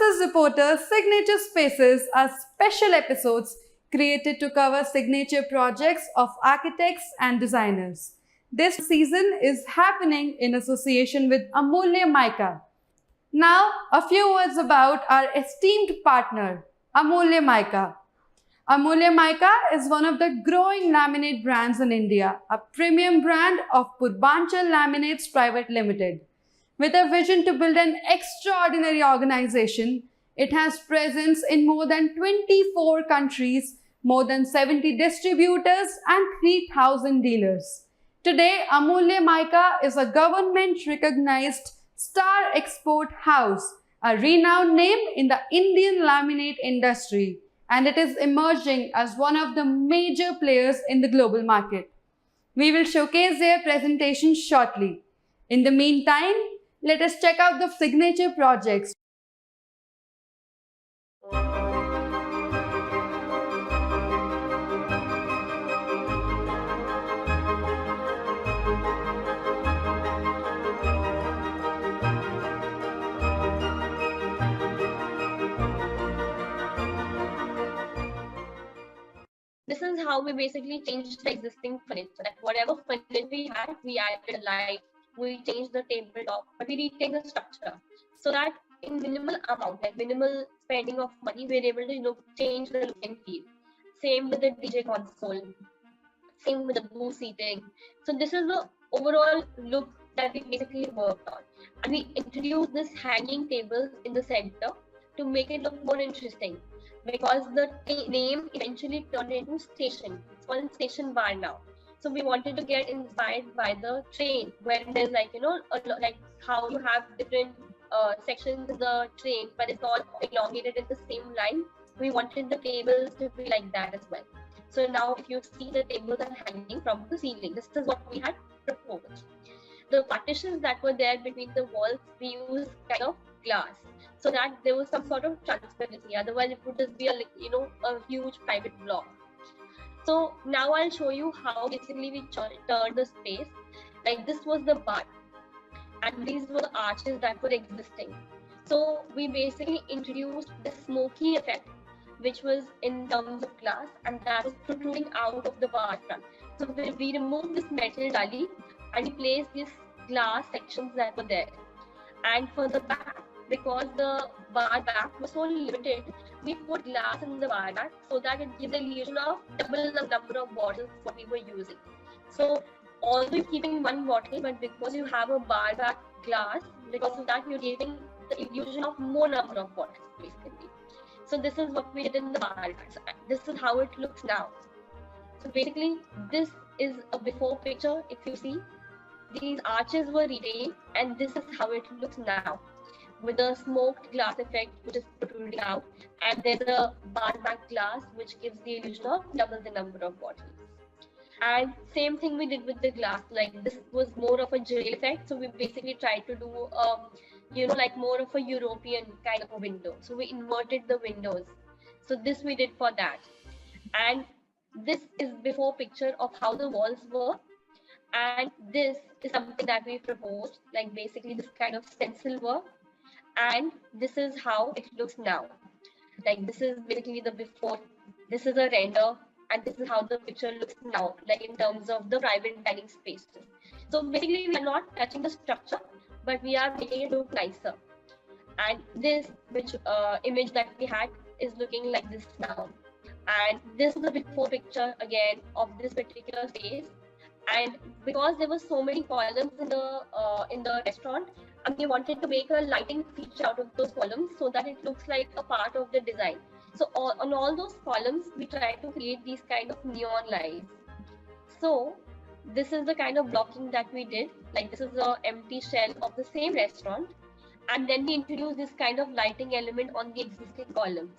Process Reporter Signature Spaces are special episodes created to cover signature projects of architects and designers. This season is happening in association with Amulya Mica. Now, a few words about our esteemed partner, Amulya Mica. Amulya Mica is one of the growing laminate brands in India, a premium brand of Purbanchal Laminates Pvt Limited. With a vision to build an extraordinary organization, it has presence in more than 24 countries, more than 70 distributors and 3,000 dealers. Today, Amulya Mica is a government-recognized star export house, a renowned name in the Indian laminate industry, and it is emerging as one of the major players in the global market. We will showcase their presentation shortly. In the meantime, let us check out the signature projects. This is how we basically changed the existing furniture. Like whatever furniture we had, we added a light, we changed the tabletop, but we retained the structure. So that in minimal amount, like minimal spending of money, we're able to change the look and feel. Same with the DJ console, same with the booth seating. So this is the overall look that we basically worked on. And we introduced this hanging tables in the center to make it look more interesting, because the name eventually turned into station. It's called station bar now. So we wanted to get inspired by the train, where there's like how you have different sections of the train, but it's all elongated in the same line. We wanted the tables to be like that as well. So now if you see, the tables are hanging from the ceiling. This is what we had proposed. The partitions that were there between the walls, we used kind of glass, so that there was some sort of transparency. Otherwise, it would just be a huge private block. So now I'll show you how basically we turned the space. Like this was the bar, and these were the arches that were existing. So we basically introduced the smoky effect, which was in terms of glass, and that was protruding out of the bar front. So we removed this metal gully and we placed these glass sections that were there. And for the back, because the bar back was so limited, we put glass in the bar back so that it gives the illusion of double the number of bottles what we were using. So although you're keeping one bottle, but because you have a bar back glass, because of that you're giving the illusion of more number of bottles basically. So this is what we did in the bar back. So this is how it looks now. So basically this is a before picture. If you see, these arches were retained, and this is how it looks now, with the smoked glass effect which is protruding out, and there's a bar back glass which gives the illusion of double the number of bottles. And same thing we did with the glass. Like this was more of a jail effect, so we basically tried to do like more of a European kind of a window. So we inverted the windows. So this we did for that. And this is before picture of how the walls were. And this is something that we proposed, like basically this kind of stencil work. And this is how it looks now. Like this is basically the before, this is a render, and this is how the picture looks now, like in terms of the private dining spaces. So basically we are not touching the structure, but we are making it look nicer. And this image that we had is looking like this now. And this is the before picture again of this particular space. And because there were so many columns in the restaurant, and we wanted to make a lighting feature out of those columns so that it looks like a part of the design. So on all those columns, we tried to create these kind of neon lights. So this is the kind of blocking that we did. Like this is the empty shell of the same restaurant, and then we introduced this kind of lighting element on the existing columns.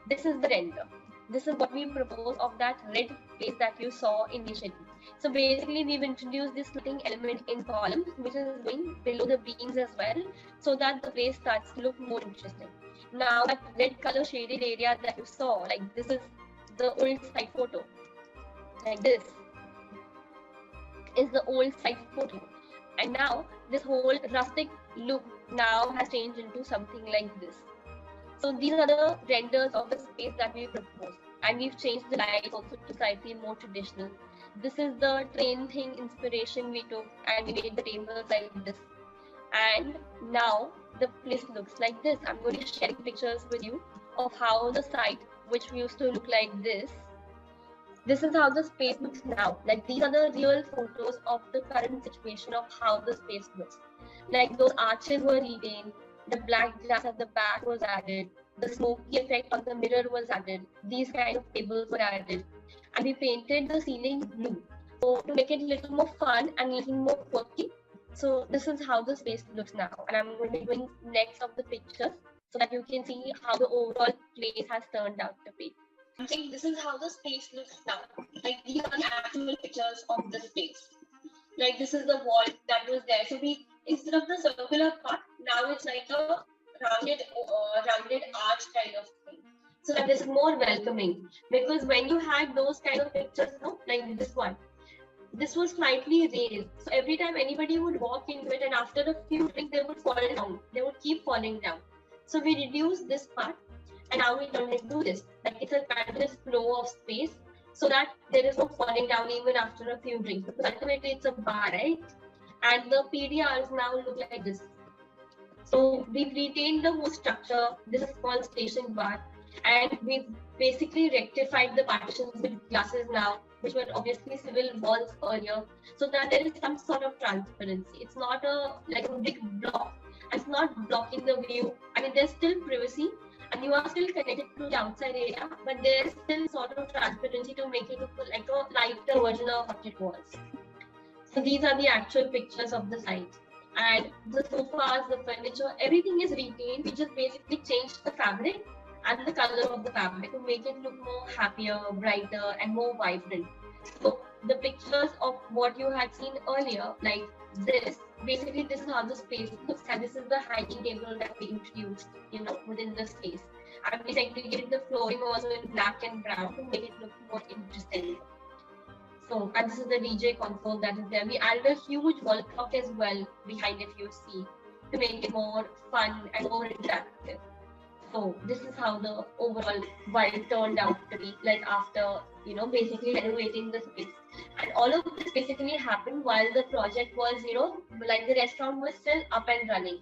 This is the render. This is what we propose of that red place that you saw initially. So basically we've introduced this lighting element in columns, which is going below the beams as well, so that the place starts to look more interesting. Now that red color shaded area that you saw, like this is the old side photo. Like this is the old side photo. And now this whole rustic look now has changed into something like this. So these are the renders of the space that we propose. And we've changed the lights also to slightly more traditional. This is the train thing inspiration we took, and we made the tables like this. And now the place looks like this. I'm going to share pictures with you of how the site, which used to look like this is how the space looks now. Like, these are the real photos of the current situation of how the space looks. Like, those arches were retained, the black glass at the back was added, the smoky effect on the mirror was added, these kind of tables were added, and we painted the ceiling blue. So to make it a little more fun and a little more quirky. So this is how the space looks now, and I'm going to be doing next of the pictures so that you can see how the overall place has turned out to be. I'm saying this is how the space looks now. Like, these are the actual pictures of the space. Like, this is the wall that was there. So we, instead of the circular part, now it's like a rounded arch kind of thing. So that is more welcoming. Because when you had those kind of pictures, no, like this one, this was slightly raised. So every time anybody would walk into it, and after a few drinks, they would fall down. They would keep falling down. So we reduced this part, and now we turn it into this. Like, it's a continuous flow of space, so that there is no falling down even after a few drinks. Because ultimately it's a bar, right? And the PDRs now look like this. So we've retained the whole structure. This is called station bar, and we've basically rectified the partitions with glasses now, which were obviously civil walls earlier, so that there is some sort of transparency. It's not like a big block. It's not blocking the view. I mean, there's still privacy, and you are still connected to the outside area, but there's still sort of transparency to make it look like a lighter version of what it was. So these are the actual pictures of the site. And the sofas, the furniture, everything is retained. We just basically changed the fabric and the color of the fabric to make it look more happier, brighter, and more vibrant. So the pictures of what you had seen earlier, like this, basically this is how the space looks, and this is the hanging table that we introduced, within the space. And we segregated the flooring also in black and brown to make it look more interesting. So, and this is the DJ console that is there. We added a huge wall clock as well behind, if you see, to make it more fun and more interactive. So this is how the overall world turned out to be, like, after, basically renovating the space. And all of this basically happened while the project was, like, the restaurant was still up and running.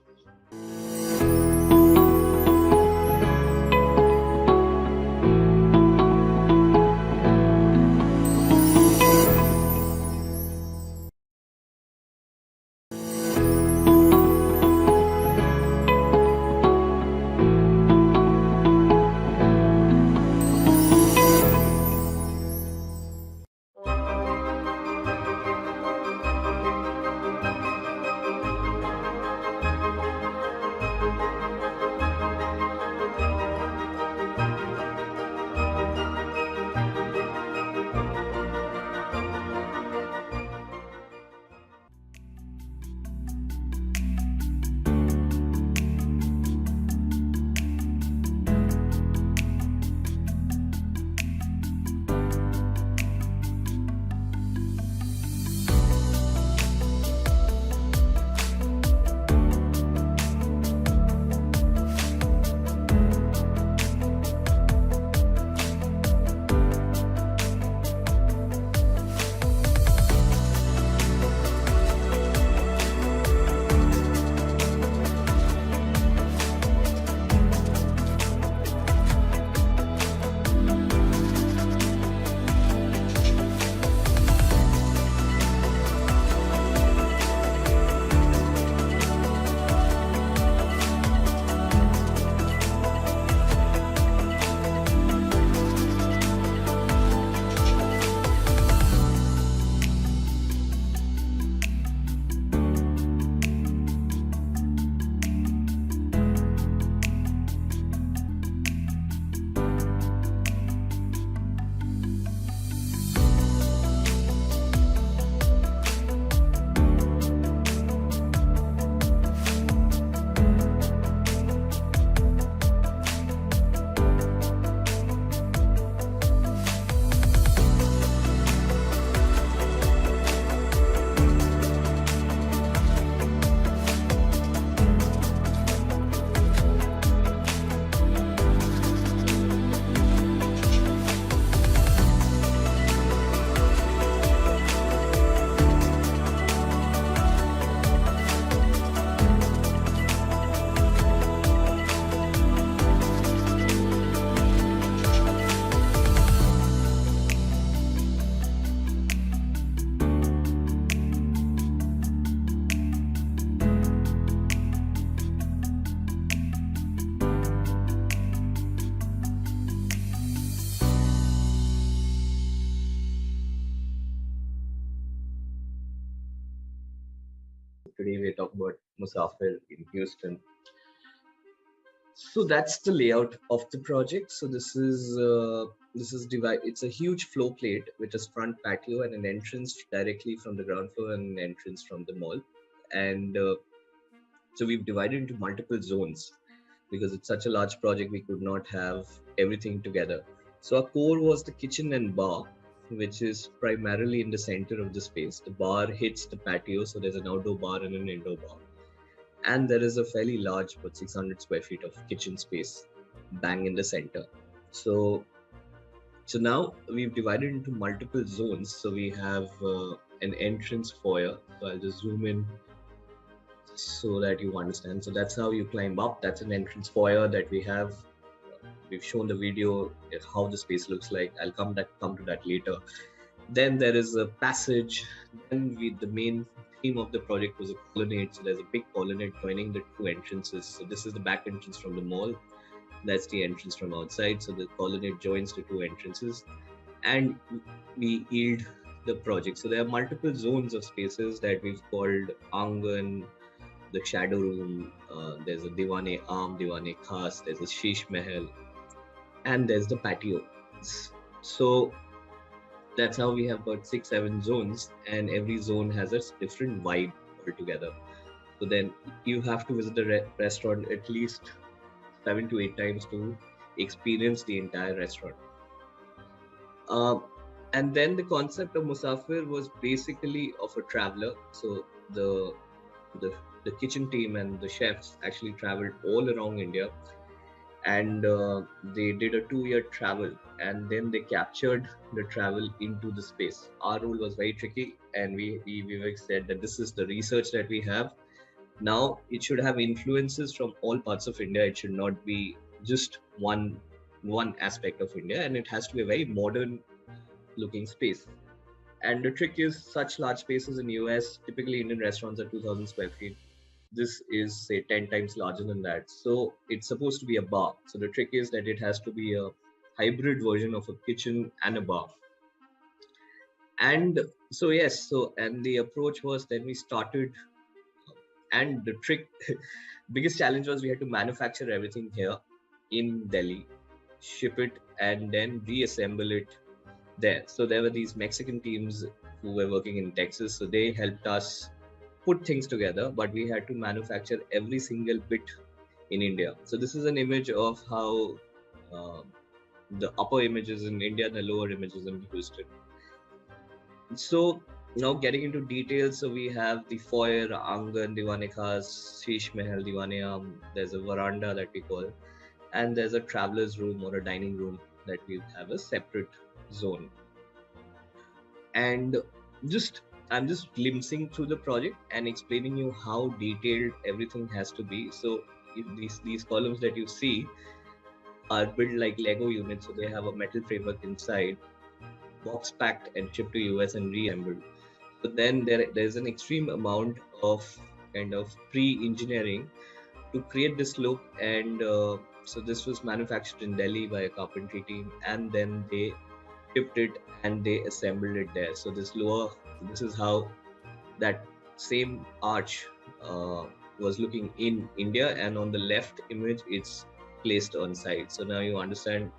today we're talking about Musafir in Houston. So that's the layout of the project. So this is divide. It's a huge floor plate with a front patio and an entrance directly from the ground floor and an entrance from the mall. And so we've divided into multiple zones because it's such a large project. We could not have everything together. So our core was the kitchen and bar, which is primarily in the center of the space. The bar hits the patio, so there's an outdoor bar and an indoor bar. And there is a fairly large, about 600 square feet of kitchen space bang in the center. So now we've divided into multiple zones. So we have an entrance foyer. So I'll just zoom in so that you understand. So that's how you climb up. That's an entrance foyer that we have. We've shown the video how the space looks like. I'll come to that later. Then there is a passage. Then the main theme of the project was a colonnade. So there's a big colonnade joining the two entrances. So this is the back entrance from the mall. That's the entrance from outside. So the colonnade joins the two entrances, and we yield the project. So there are multiple zones of spaces that we've called Angan, the shadow room. There's a Diwane Aam, Diwane Khas. There's a Sheesh Mahal, and there's the patio. So that's how we have about 6-7 zones, and every zone has a different vibe altogether. So then you have to visit the restaurant at least 7 to 8 times to experience the entire restaurant. And then the concept of Musafir was basically of a traveler. So the kitchen team and the chefs actually traveled all around India, and they did a 2-year travel, and then they captured the travel into the space. Our role was very tricky, and we said that this is the research that we have. Now it should have influences from all parts of India. It should not be just one aspect of India, and it has to be a very modern looking space. And the trick is, such large spaces in US, typically Indian restaurants are 2,000 square feet. This is say 10 times larger than that. So it's supposed to be a bar. So the trick is that it has to be a hybrid version of a kitchen and a bar. And so and the approach was, then we started, and the biggest challenge was we had to manufacture everything here in Delhi, ship it, and then reassemble it there. So there were these Mexican teams who were working in Texas, so they helped us put things together, but we had to manufacture every single bit in India. So this is an image of how the upper images in India and the lower images in Houston. So now getting into details, so we have the foyer, Angan, Diwane Khas, Sheesh Mahal, Diwane Aam. There's a veranda that we call, and there's a traveler's room or a dining room that we have a separate zone. And I'm just glimpsing through the project and explaining you how detailed everything has to be. So these columns that you see are built like Lego units, so they have a metal framework inside, box packed and shipped to US and reassembled. But then there's an extreme amount of kind of pre-engineering to create this look, and so this was manufactured in Delhi by a carpentry team, and then they shipped it and they assembled it there. So this is how that same arch was looking in India, and on the left image it's placed on site. So now you understand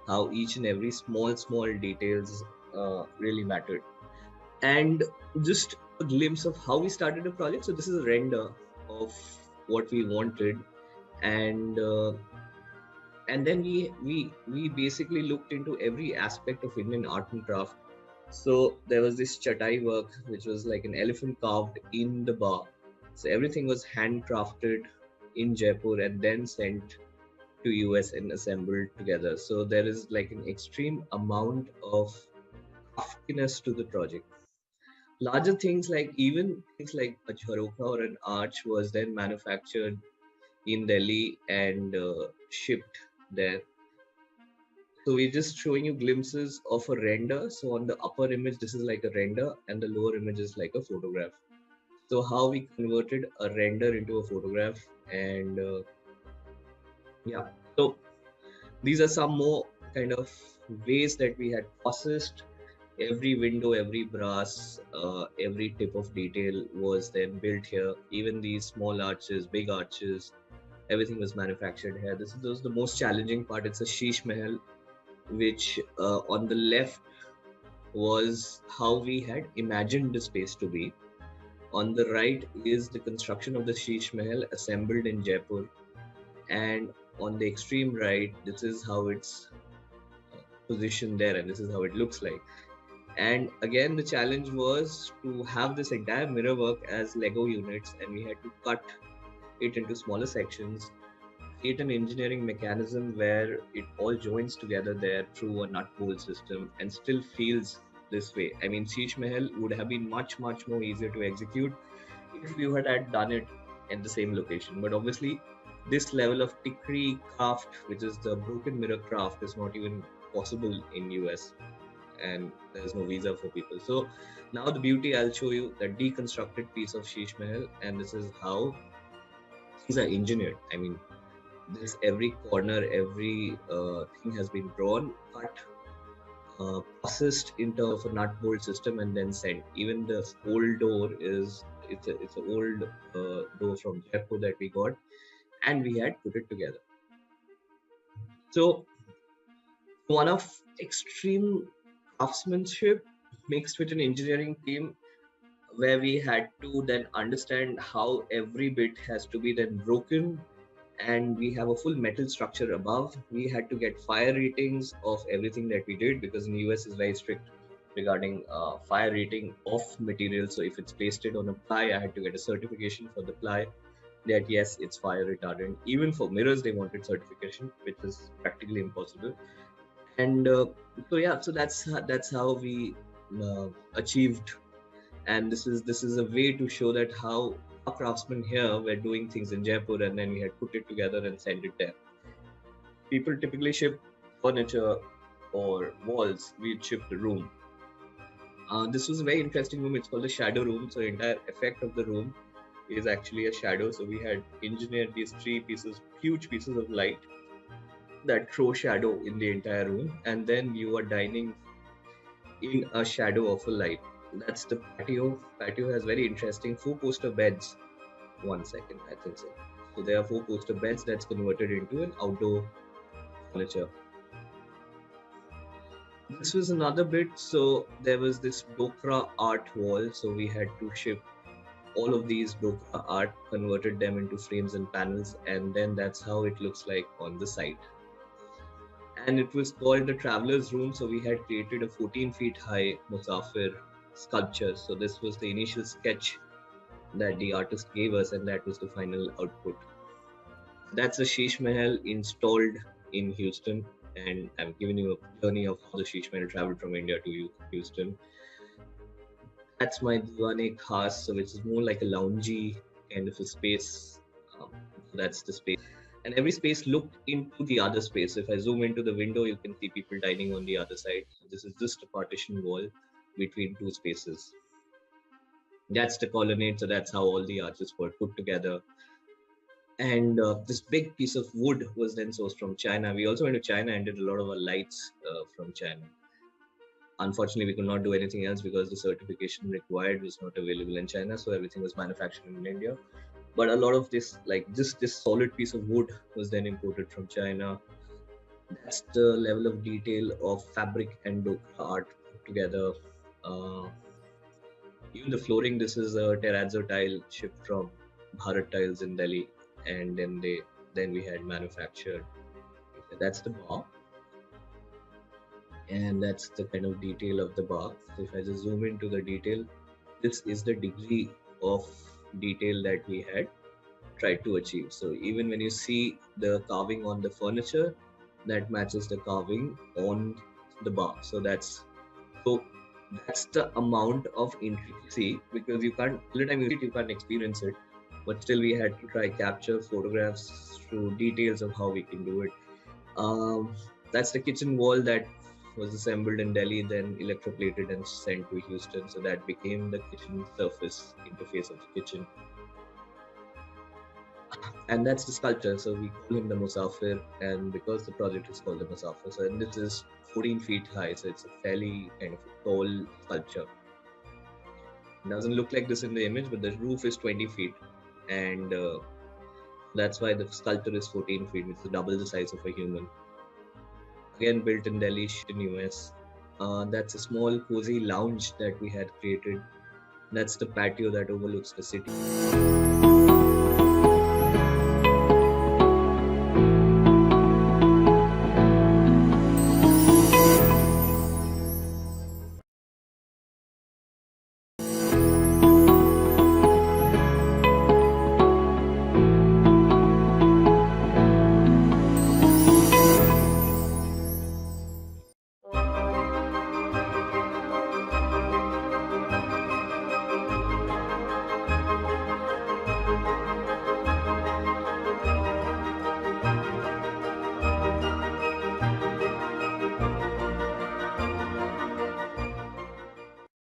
how each and every small details really mattered. And just a glimpse of how we started the project. So this is a render of what we wanted, and then we basically looked into every aspect of Indian art and craft. So there was this chatai work, which was like an elephant carved in the bar. So everything was handcrafted in Jaipur and then sent to US and assembled together. So there is like an extreme amount of craftiness to the project. Larger things like a jharoka or an arch was then manufactured in Delhi and shipped there. So we're just showing you glimpses of a render. So on the upper image, this is like a render, and the lower image is like a photograph. So how we converted a render into a photograph, and so these are some more kind of ways that we had processed Every window, every brass, every tip of detail was then built here. Even these small arches, big arches, everything was manufactured here. This was the most challenging part. It's a sheesh mahal, which on the left was how we had imagined the space to be. On the right is the construction of the sheesh mahal assembled in Jaipur, and on the extreme right, this is how it's positioned there, and this is how it looks like. And again, the challenge was to have this entire mirror work as Lego units, and we had to cut it into smaller sections, create an engineering mechanism where it all joins together there through a nut bolt system and still feels this way. I mean, Sheesh Mahal would have been much, much more easier to execute if we had done it in the same location. But obviously, this level of tikri craft, which is the broken mirror craft, is not even possible in US, and there's no visa for people. So now the beauty, I'll show you the deconstructed piece of Sheesh Mahal, and this is how these are engineered. I mean, this every corner, every thing has been drawn, cut, processed in terms of a nut bolt system, and then sent. Even the old door is it's an old door from Jaipur that we got, and we had put it together. So one of extreme craftsmanship mixed with an engineering team, where we had to then understand how every bit has to be then broken, and we have a full metal structure above. We had to get fire ratings of everything that we did, because in the US is very strict regarding fire rating of material. So if it's pasted on a ply, I had to get a certification for the ply that yes, it's fire retardant. Even for mirrors, they wanted certification, which is practically impossible. And so that's how we achieved. And this is a way to show that how our craftsmen here were doing things in Jaipur, and then we had put it together and sent it there. People typically ship furniture or walls. We'd ship the room. This was a very interesting room. It's called the shadow room. So the entire effect of the room is actually a shadow. So we had engineered these three pieces, huge pieces of light that throw shadow in the entire room, and then you are dining in a shadow of a light. That's the patio. Patio has very interesting four-poster beds. 1 second, I think so. So there are four-poster beds that's converted into an outdoor furniture. This was another bit. So there was this Dokra art wall. So we had to ship all of these Dokra art, converted them into frames and panels, and then that's how it looks like on the site. And it was called the Traveler's Room. So we had created a 14 feet high Musafir sculpture. So this was the initial sketch that the artist gave us, and that was the final output. That's a Sheesh Mahal installed in Houston, and I've given you a journey of how the Sheesh Mahal traveled from India to Houston. That's my Diwane Khas, so which is more like a loungy kind of a space. That's the space. And every space looked into the other space. So if I zoom into the window, you can see people dining on the other side. This is just a partition wall between two spaces. That's the colonnade, so that's how all the arches were put together. And this big piece of wood was then sourced from China. We also went to China and did a lot of our lights from China. Unfortunately, we could not do anything else because the certification required was not available in China, so everything was manufactured in India. But a lot of this, like this solid piece of wood, was then imported from China. That's the level of detail of fabric and Dokra art put together. Even the flooring, this is a terrazzo tile shipped from Bharat Tiles in Delhi, and then we had manufactured. That's the bar, and that's the kind of detail of the bar. So if I just zoom into the detail, this is the degree of detail that we had tried to achieve. So even when you see the carving on the furniture, that matches the carving on the bar. So that's the amount of intricacy, because you can't, every time you see it, you can't experience it. But still, we had to try capture photographs through details of how we can do it. That's the kitchen wall that was assembled in Delhi, then electroplated and sent to Houston. So that became the kitchen surface interface of the kitchen. And that's the sculpture. So we call him the Musafir, and because the project is called the Musafir, so and it is 14 feet high, so it's a fairly kind of tall sculpture. It doesn't look like this in the image, but the roof is 20 feet, and that's why the sculpture is 14 feet, which is double the size of a human. Again, built in Delhi, in US. That's a small cozy lounge that we had created. That's the patio that overlooks the city.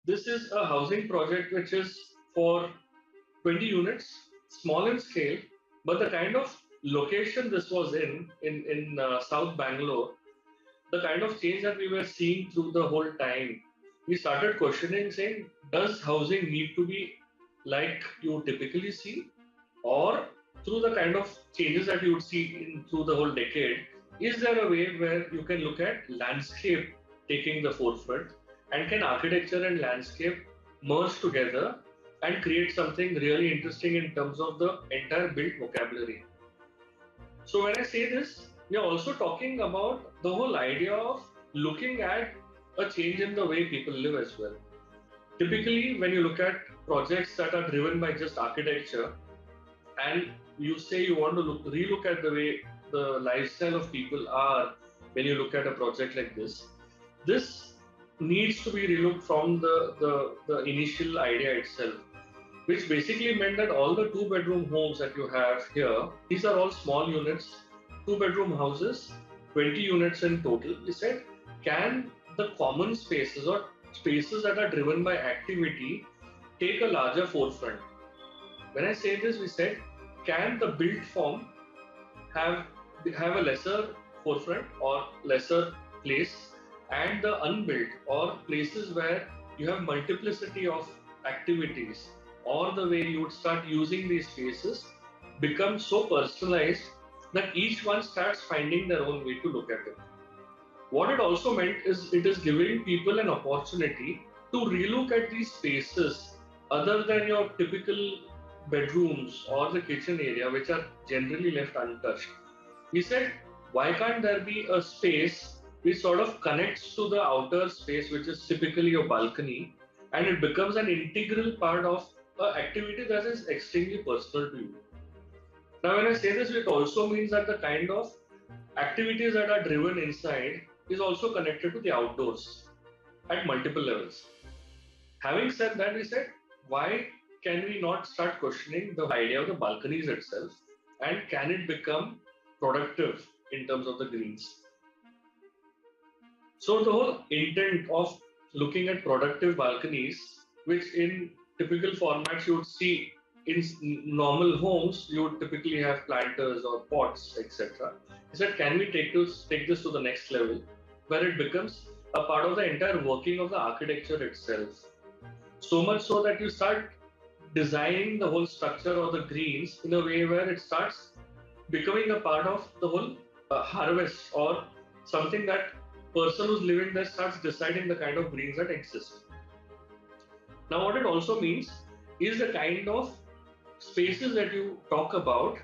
This is a housing project which is for 20 units, small in scale, but the kind of location this was in South Bangalore, the kind of change that we were seeing through the whole time, we started questioning, saying, does housing need to be like you typically see, or through the kind of changes that you would see through the whole decade, is there a way where you can look at landscape taking the forefront, and can architecture and landscape merge together and create something really interesting in terms of the entire built vocabulary? So when I say this, we are also talking about the whole idea of looking at a change in the way people live as well. Typically, when you look at projects that are driven by just architecture, and you say you want to relook at the way the lifestyle of people are when you look at a project like this needs to be relooked from the initial idea itself, which basically meant that all the two-bedroom homes that you have here, these are all small units, two-bedroom houses, 20 units in total. We said, can the common spaces or spaces that are driven by activity take a larger forefront? When I say this, we said, can the built form have a lesser forefront or lesser place, and the unbuilt or places where you have multiplicity of activities, or the way you would start using these spaces become so personalized that each one starts finding their own way to look at it. What it also meant is it is giving people an opportunity to relook at these spaces other than your typical bedrooms or the kitchen area, which are generally left untouched. We said, why can't there be a space which sort of connects to the outer space, which is typically your balcony, and it becomes an integral part of an activity that is extremely personal to you. Now, when I say this, it also means that the kind of activities that are driven inside is also connected to the outdoors at multiple levels. Having said that, we said, why can we not start questioning the idea of the balconies itself, and can it become productive in terms of the greens? So the whole intent of looking at productive balconies, which in typical formats you would see in normal homes, you would typically have planters or pots, etc. Is that, can we take this to the next level, where it becomes a part of the entire working of the architecture itself? So much so that you start designing the whole structure or the greens in a way where it starts becoming a part of the whole harvest, or something that person who's living there starts deciding the kind of greens that exist. Now, what it also means is the kind of spaces that you talk about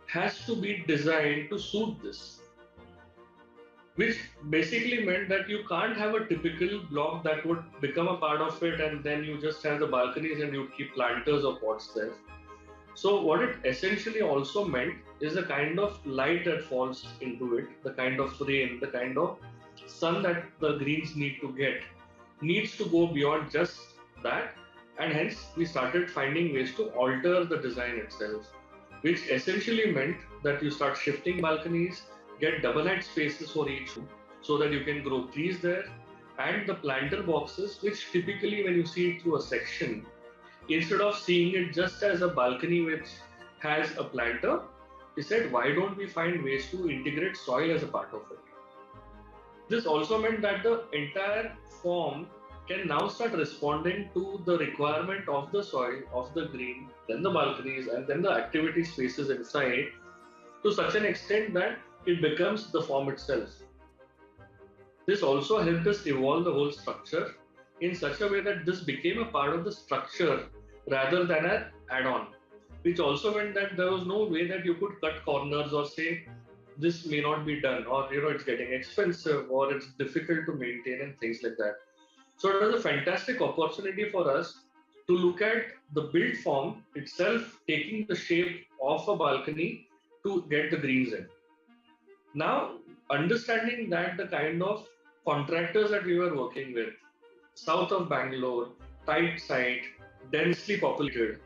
has to be designed to suit this, which basically meant that you can't have a typical block that would become a part of it and then you just have the balconies and you keep planters or pots there. So what it essentially also meant is the kind of light that falls into it, the kind of rain, the kind of sun that the greens need to get, needs to go beyond just that. And hence we started finding ways to alter the design itself, which essentially meant that you start shifting balconies, get double height spaces for each room so that you can grow trees there, and the planter boxes, which typically when you see it through a section, instead of seeing it just as a balcony which has a planter, he said, why don't we find ways to integrate soil as a part of it? This also meant that the entire form can now start responding to the requirement of the soil, of the green, then the balconies, and then the activity spaces inside to such an extent that it becomes the form itself. This also helped us evolve the whole structure in such a way that this became a part of the structure rather than an add-on, which also meant that there was no way that you could cut corners or say this may not be done, or it's getting expensive, or it's difficult to maintain and things like that. So it was a fantastic opportunity for us to look at the built form itself taking the shape of a balcony to get the greens in. Now, understanding that the kind of contractors that we were working with, south of Bangalore, tight site, densely populated,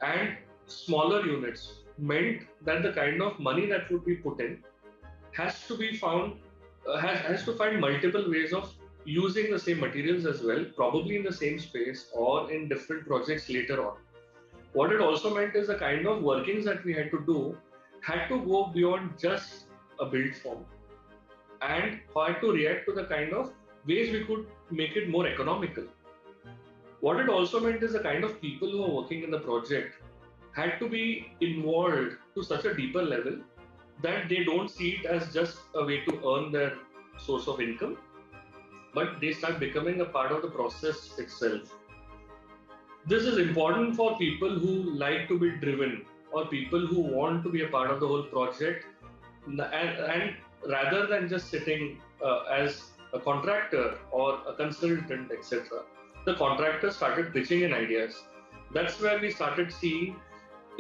and smaller units, meant that the kind of money that would be put in has to be found, has to find multiple ways of using the same materials as well, probably in the same space or in different projects later on. What it also meant is the kind of workings that we had to do had to go beyond just a built form and had to react to the kind of ways we could make it more economical. What it also meant is the kind of people who are working in the project had to be involved to such a deeper level that they don't see it as just a way to earn their source of income, but they start becoming a part of the process itself. This is important for people who like to be driven or people who want to be a part of the whole project, and rather than just sitting as a contractor or a consultant, etc. The contractors started pitching in ideas. That's where we started seeing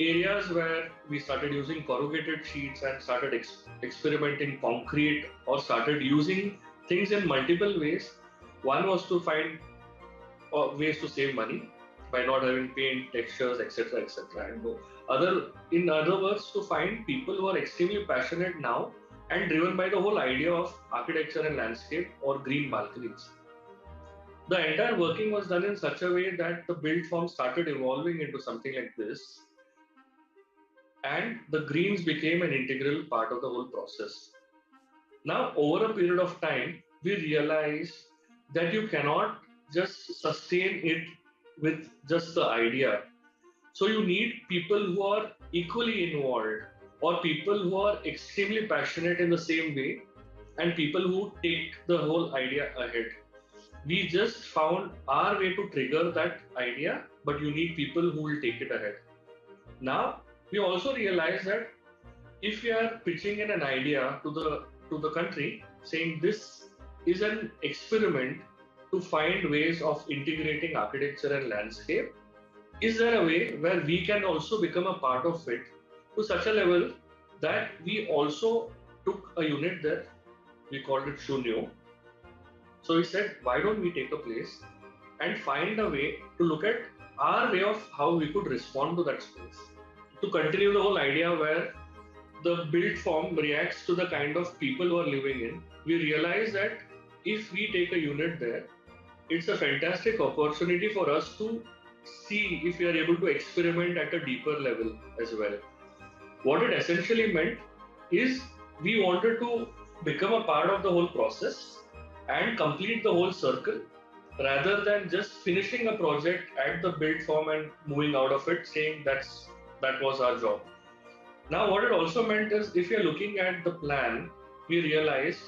areas where we started using corrugated sheets and started experimenting concrete, or started using things in multiple ways. One was to find ways to save money by not having paint, textures, etc., etc. And in other words, to find people who are extremely passionate now and driven by the whole idea of architecture and landscape or green balconies. The entire working was done in such a way that the built form started evolving into something like this, and the greens became an integral part of the whole process. Now, over a period of time, we realized that you cannot just sustain it with just the idea. So you need people who are equally involved, or people who are extremely passionate in the same way, and people who take the whole idea ahead. We just found our way to trigger that idea, but you need people who will take it ahead. Now, we also realize that if we are pitching in an idea to the country, saying this is an experiment to find ways of integrating architecture and landscape, is there a way where we can also become a part of it to such a level that we also took a unit there, we called it Shunyo. So we said, why don't we take a place and find a way to look at our way of how we could respond to that space. To continue the whole idea where the built form reacts to the kind of people who are living in, we realize that if we take a unit there, it's a fantastic opportunity for us to see if we are able to experiment at a deeper level as well. What it essentially meant is we wanted to become a part of the whole process and complete the whole circle, rather than just finishing a project at the built form and moving out of it saying that was our job. Now, what it also meant is if you're looking at the plan, we realized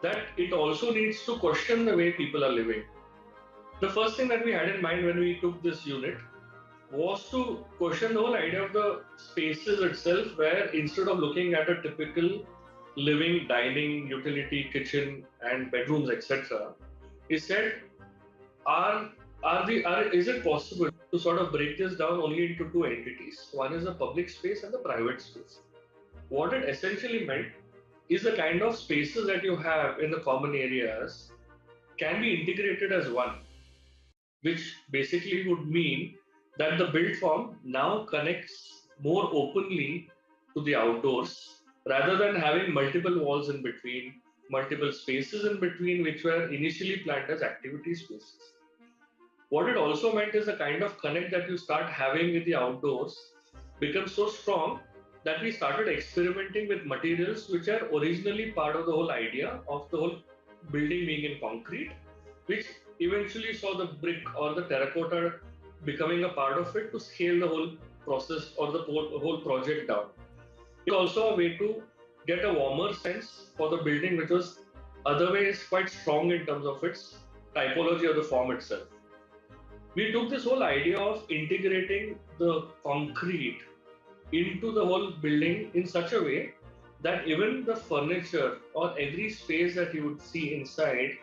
that it also needs to question the way people are living. The first thing that we had in mind when we took this unit was to question the whole idea of the spaces itself, where instead of looking at a typical living, dining, utility, kitchen and bedrooms, etc., he said, is it possible to sort of break this down only into two entities? One is the public space and the private space. What it essentially meant is the kind of spaces that you have in the common areas can be integrated as one, which basically would mean that the built form now connects more openly to the outdoors, rather than having multiple walls in between, multiple spaces in between, which were initially planned as activity spaces. What it also meant is the kind of connect that you start having with the outdoors becomes so strong that we started experimenting with materials which are originally part of the whole idea of the whole building being in concrete, which eventually saw the brick or the terracotta becoming a part of it to scale the whole process or the whole project down. It's also a way to get a warmer sense for the building, which was otherwise quite strong in terms of its typology or the form itself. We took this whole idea of integrating the concrete into the whole building in such a way that even the furniture or every space that you would see inside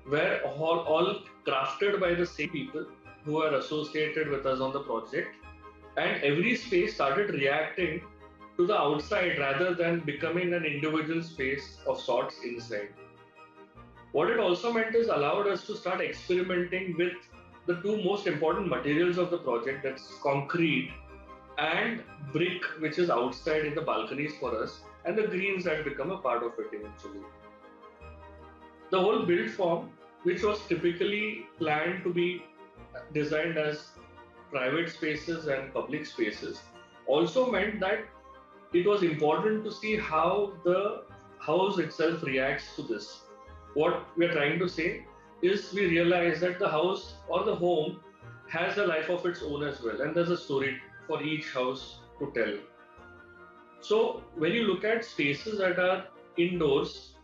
were all crafted by the same people who are associated with us on the project, and every space started reacting to the outside rather than becoming an individual space of sorts inside. What it also meant is allowed us to start experimenting with the two most important materials of the project, that's concrete and brick, which is outside in the balconies for us, and the greens that become a part of it eventually. The whole build form, which was typically planned to be designed as private spaces and public spaces, also meant that it was important to see how the house itself reacts to this. What we are trying to say is we realize that the house or the home has a life of its own as well, and there's a story for each house to tell. So when you look at spaces that are indoors,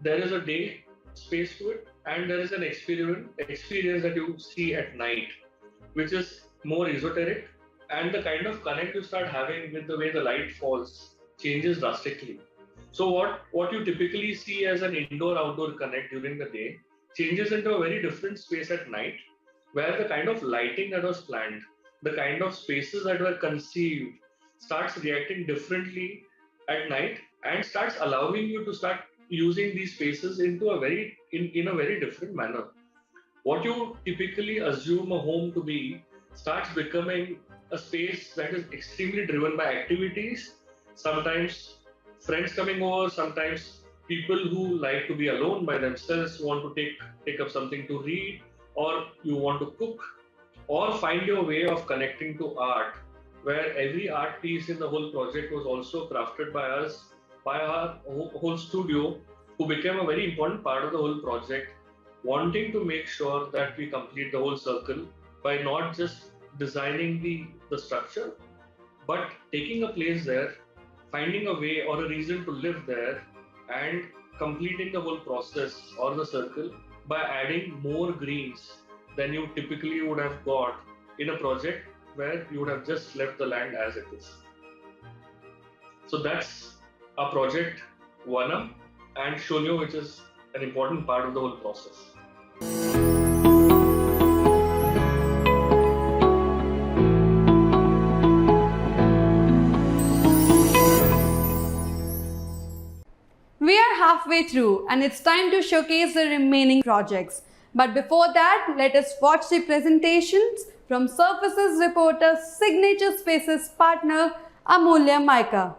there is a day space to it, and there is an experience that you see at night, which is more esoteric, and the kind of connect you start having with the way the light falls changes drastically. So what you typically see as an indoor-outdoor connect during the day changes into a very different space at night, where the kind of lighting that was planned, the kind of spaces that were conceived starts reacting differently at night and starts allowing you to start using these spaces into in a very different manner. What you typically assume a home to be starts becoming a space that is extremely driven by activities, sometimes friends coming over, sometimes people who like to be alone by themselves, want to take up something to read, or you want to cook, or find your way of connecting to art, where every art piece in the whole project was also crafted by us, by our whole studio, who became a very important part of the whole project, wanting to make sure that we complete the whole circle by not just designing the structure, but taking a place there, finding a way or a reason to live there, and completing the whole process or the circle by adding more greens than you typically would have got in a project where you would have just left the land as it is. So that's a project Vanam and Sholyo, which is an important part of the whole process. We are halfway through and it's time to showcase the remaining projects. But before that, let us watch the presentations from Surfaces Reporter Signature Spaces partner Amulya Mica.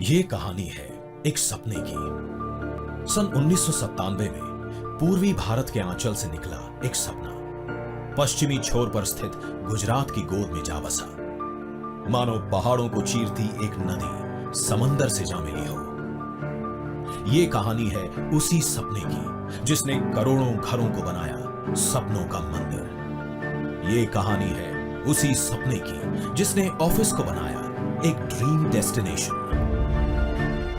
ये कहानी है एक सपने की। सन 1997 में पूर्वी भारत के आंचल से निकला एक सपना पश्चिमी छोर पर स्थित गुजरात की गोद में जा बसा। मानो पहाड़ों को चीरती एक नदी समंदर से जा मिली हो। ये कहानी है उसी सपने की जिसने करोड़ों घरों को बनाया सपनों का मंदिर। ये कहानी है उसी सपने की जिसने ऑफिस को बनाया एक ड्रीम डेस्टिनेशन।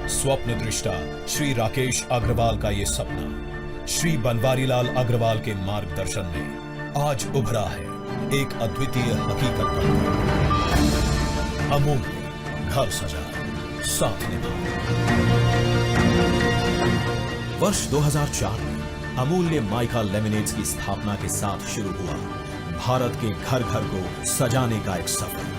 स्वप्न दृष्टा श्री राकेश अग्रवाल का ये सपना श्री बनवारीलाल अग्रवाल के मार्गदर्शन में आज उभरा है एक अद्वितीय हकीकत बनकर। अमूल्य घर सजा साथ निभा। वर्ष 2004 में अमूल्य माइका लेमिनेट्स की स्थापना के साथ शुरू हुआ भारत के घर घर को सजाने का एक सफर।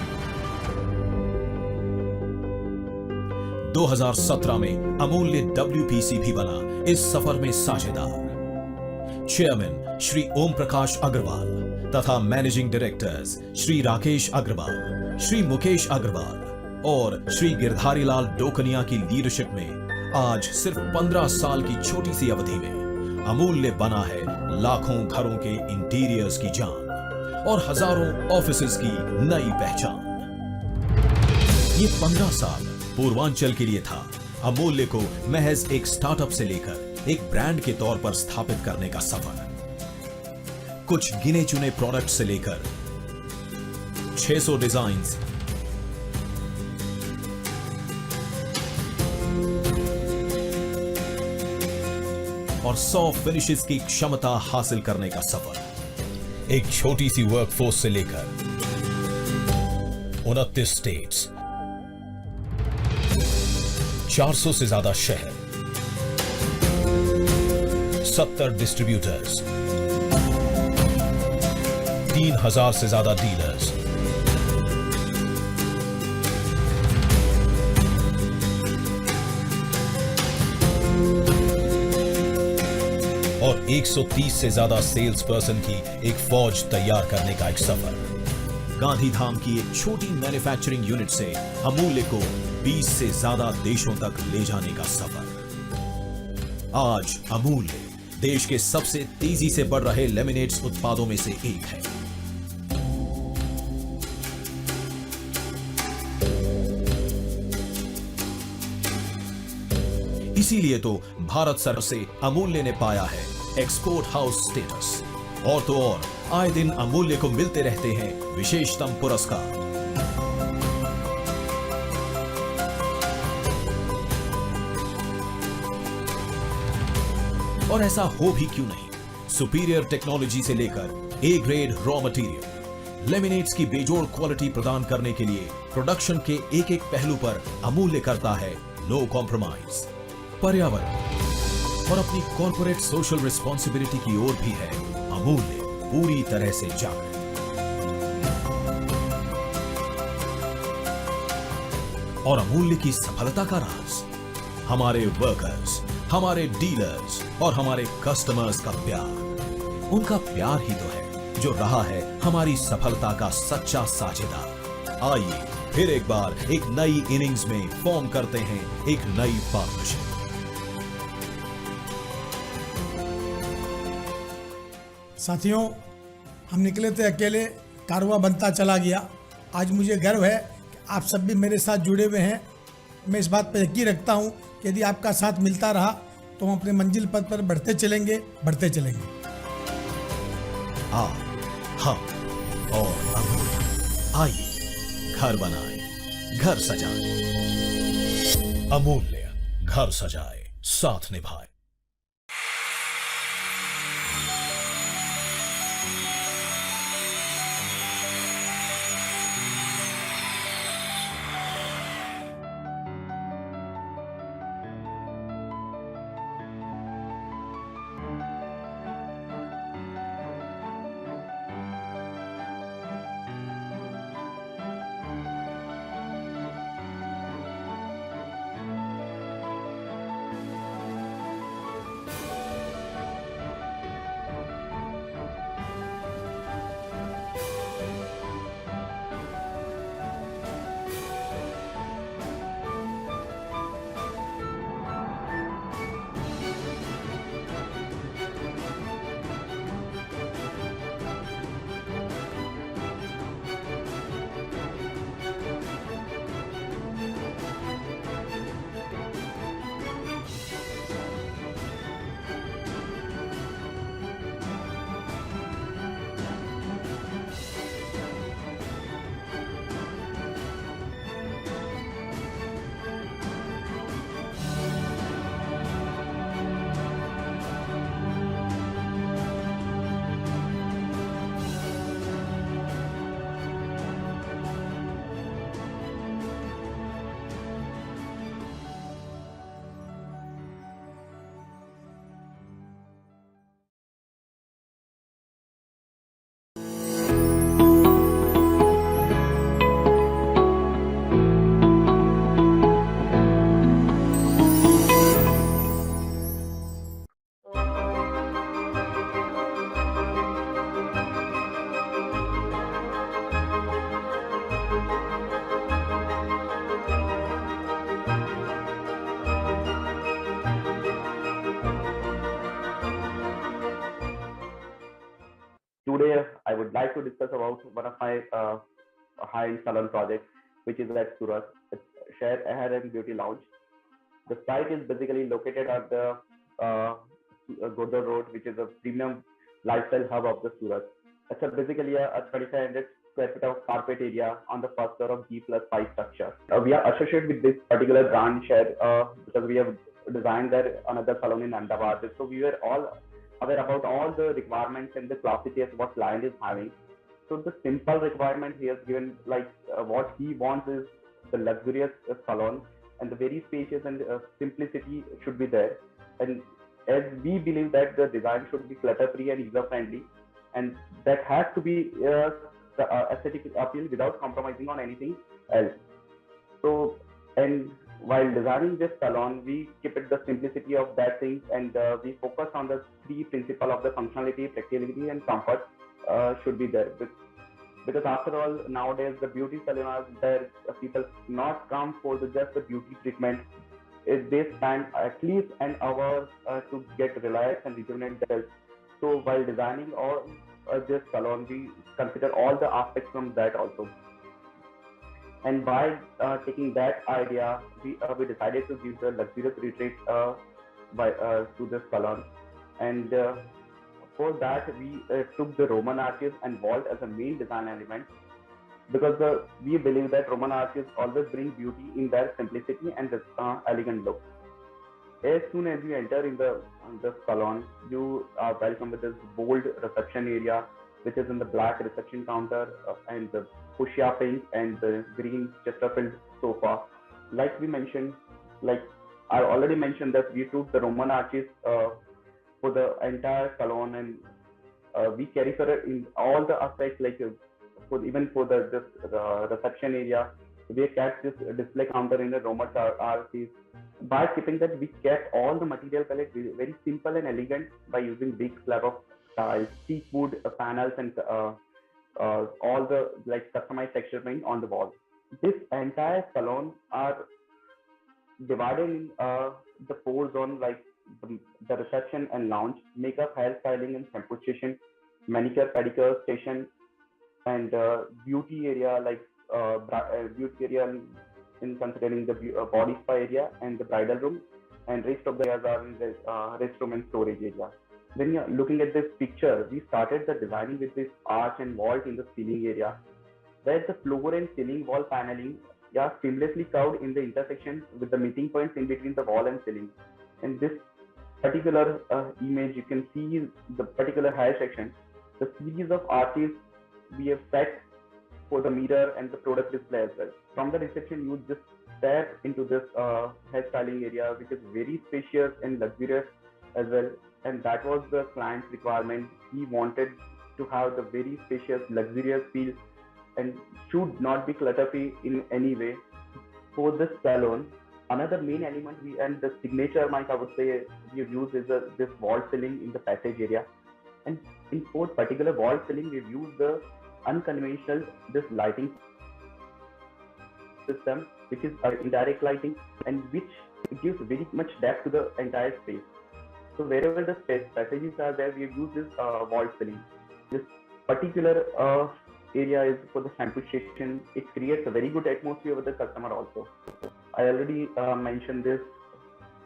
2017 में अमूल्य WPC भी बना इस सफर में साझेदार। चेयरमैन श्री ओम प्रकाश अग्रवाल तथा मैनेजिंग डायरेक्टर्स श्री राकेश अग्रवाल, श्री मुकेश अग्रवाल और श्री गिरधारीलाल डोकनिया की लीडरशिप में आज सिर्फ 15 साल की छोटी सी अवधि में अमूल्य बना है लाखों घरों के इंटीरियर्स की जान और हजारों ऑफिसेज की नई पहचान। ये 15 साल पूर्वांचल के लिए था अमूल्य को महज एक स्टार्टअप से लेकर एक ब्रांड के तौर पर स्थापित करने का सफर। कुछ गिने चुने प्रोडक्ट से लेकर 600 डिजाइन्स, और 100 फिनिशेस की क्षमता हासिल करने का सफर। एक छोटी सी वर्कफोर्स से लेकर 29 स्टेट्स, 400 से ज्यादा शहर, 70 डिस्ट्रीब्यूटर्स, 3000 से ज्यादा डीलर्स, और 130 से ज्यादा सेल्स पर्सन की एक फौज तैयार करने का एक सफर। गांधी धाम की एक छोटी मैन्युफैक्चरिंग यूनिट से अमूल्य को 20 से ज्यादा देशों तक ले जाने का सफर। आज अमूल्य देश के सबसे तेजी से बढ़ रहे लेमिनेट्स उत्पादों में से एक है। इसीलिए तो भारत सरकार से अमूल्य ने पाया है एक्सपोर्ट हाउस स्टेटस। और तो और आए दिन अमूल्य को मिलते रहते हैं विशेषतम पुरस्कार। और ऐसा हो भी क्यों नहीं, सुपीरियर टेक्नोलॉजी से लेकर A grade raw material, laminates की बेजोड़ क्वालिटी प्रदान करने के लिए प्रोडक्शन के एक एक पहलू पर अमूल्य करता है नो कॉम्प्रोमाइज। पर्यावरण और अपनी कॉर्पोरेट सोशल रिस्पॉन्सिबिलिटी की ओर भी है अमूल्य पूरी तरह से जागरूक। और अमूल्य की सफलता का राज हमारे वर्कर्स, हमारे डीलर्स और हमारे कस्टमर्स का प्यार। उनका प्यार ही तो है जो रहा है हमारी सफलता का सच्चा साझेदार। आइए फिर एक बार एक नई इनिंग्स में फॉर्म करते हैं एक नई पार्टनरशिप। साथियों, हम निकले थे अकेले, कारवां बनता चला गया। आज मुझे गर्व है कि आप सब भी मेरे साथ जुड़े हुए हैं। मैं इस बात पर यकीन रखता हूं कि यदि आपका साथ मिलता रहा तो हम अपने मंजिल पथ पर बढ़ते चलेंगे। हम और अमूल्य, आइए घर बनाएं, घर सजाएं। अमूल्य घर सजाए, साथ निभाए। Today, I would like to discuss about one of my high-end salon projects, which is at Surat. It's Share Hair and Beauty Lounge. The site is basically located at the uh, Godar Road, which is a premium lifestyle hub of the Surat. It's basically a 2,500 square feet of carpet area on the first floor of G+5 structure. We are associated with this particular brand Share because we have designed there another salon in Ahmedabad. So we were all aware about all the requirements and the classities what client is having. So the simple requirement he has given, like what he wants is the luxurious salon and the very spacious and simplicity should be there. And as we believe that the design should be clutter free and user friendly, and that has to be the aesthetic appeal without compromising on anything else. So, and while designing this salon, we keep it the simplicity of that things, and we focus on the three principle of the functionality, practicality, and comfort should be there. Because after all, nowadays the beauty salons there people not come for just the beauty treatment. They spend at least an hour to get relaxed and rejuvenate themselves. So while designing all this salon, we consider all the aspects from that also. And by taking that idea, we decided to give the luxurious retreat to this salon. And for that, we took the Roman arches and vault as a main design element because we believe that Roman arches always bring beauty in their simplicity and elegant look. As soon as you enter in the salon, you are welcome with this bold reception area, which is in the black reception counter and the fuchsia pink and the green Chesterfield sofa. Like we mentioned, like I already mentioned that we took the Roman arches for the entire salon, and we carry for it in all the aspects, like even for the reception area, we kept this display counter in the Roman arches. By keeping that, we kept all the material palette very simple and elegant by using big slab of tiles, teak wood panels, and all the like customized texture paint on the wall. This entire salon are divided in the four zones, like the reception and lounge, makeup, hairstyling, and shampoo station, manicure, pedicure station, and beauty area, like beauty area in considering the body spa area and the bridal room, and rest of the areas are in the restroom and storage area. When you're looking at this picture, we started the designing with this arch and vault in the ceiling area, where the floor and ceiling wall paneling are seamlessly curved in the intersection with the meeting points in between the wall and ceiling. In this particular image, you can see the particular hair section. The series of arches we have set for the mirror and the product display as well. From the reception, you just step into this hairstyling area, which is very spacious and luxurious as well. And that was the client's requirement. He wanted to have the very spacious, luxurious feel and should not be clutter-free in any way. For this salon, another main element and the signature mic I would say we've used is this wall ceiling in the passage area. And in for particular wall ceiling, we've used the unconventional this lighting system, which is indirect lighting and which gives very much depth to the entire space. So wherever the passages are there, we have used this wall ceiling. This particular area is for the shampoo station. It creates a very good atmosphere with the customer also. I already mentioned this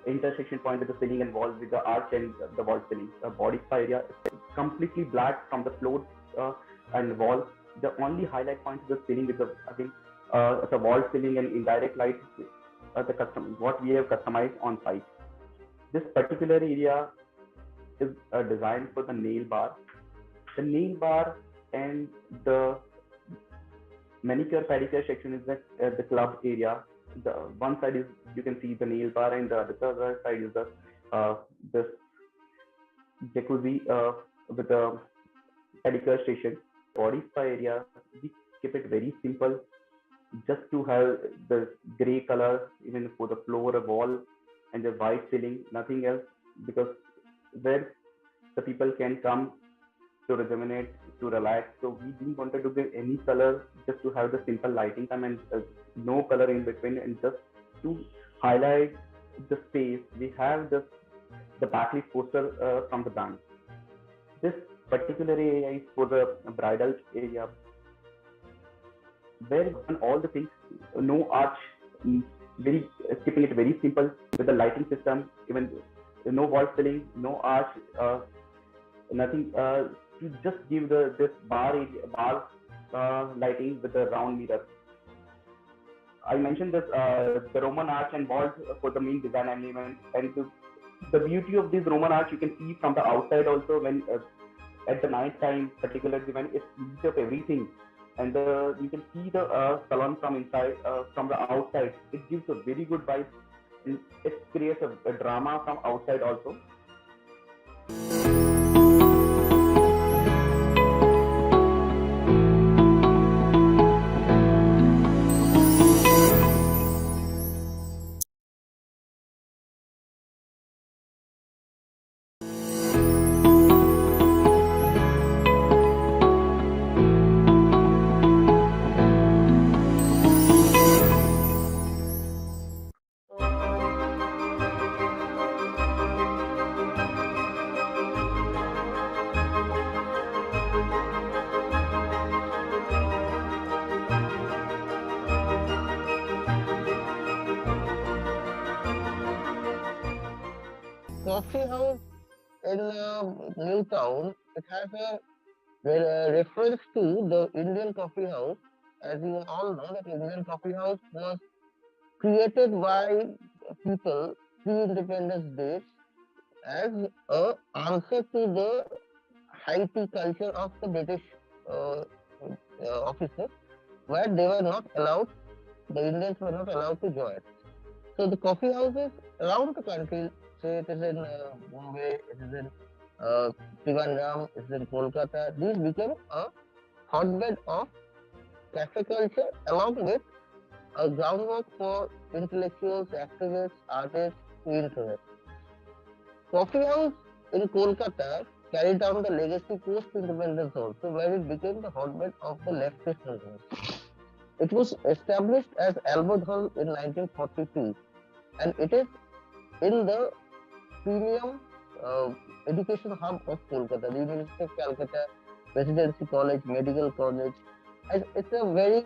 intersection point with the ceiling and wall with the arch and the wall ceiling. The body spa area is completely black from the floor and wall. The only highlight point is the ceiling with the wall ceiling and indirect light. What we have customized on site. This particular area is designed for the nail bar. The nail bar and the manicure pedicure section is the club area. The one side is you can see the nail bar, and the other side is the this jacuzzi with the pedicure station. Body spa area, we keep it very simple, just to have the gray color even for the floor, wall, and the white ceiling. Nothing else, because where the people can come to rejuvenate, to relax. So we didn't want to give any color, just to have the simple lighting time and no color in between, and just to highlight the space. We have the backlit poster from the brand. This particular area is for the bridal area, where we've done all the things, no arch, very keeping it very simple with the lighting system, even no wall ceiling, no arch, nothing. To just give this bar lighting with the round mirror. I mentioned this the Roman arch and walls for the main design element, and the beauty of this Roman arch you can see from the outside also when at the night time, particularly when it lights up everything, and you can see the salon from inside, from the outside. It gives a very good vibe, and it creates a drama from outside also. Coffee house in New Town, it has a reference to the Indian coffee house. As you all know, that Indian coffee house was created by people pre-independence days as a answer to the high tea culture of the British uh, officers, where they were not allowed, the Indians were not allowed to join. So the coffee houses around the country, say it is in Bombay, it is in Trivandrum, it is in Kolkata, these became a hotbed of cafe culture along with a groundwork for intellectuals, activists, artists to interact. Coffee house in Kolkata carried on the legacy post-independence also, where it became the hotbed of the leftist movement. It was established as Albert Hall in 1942, and it is in the premium education hub of Kolkata, the University of Calcutta, Residency College, Medical College. And it's a very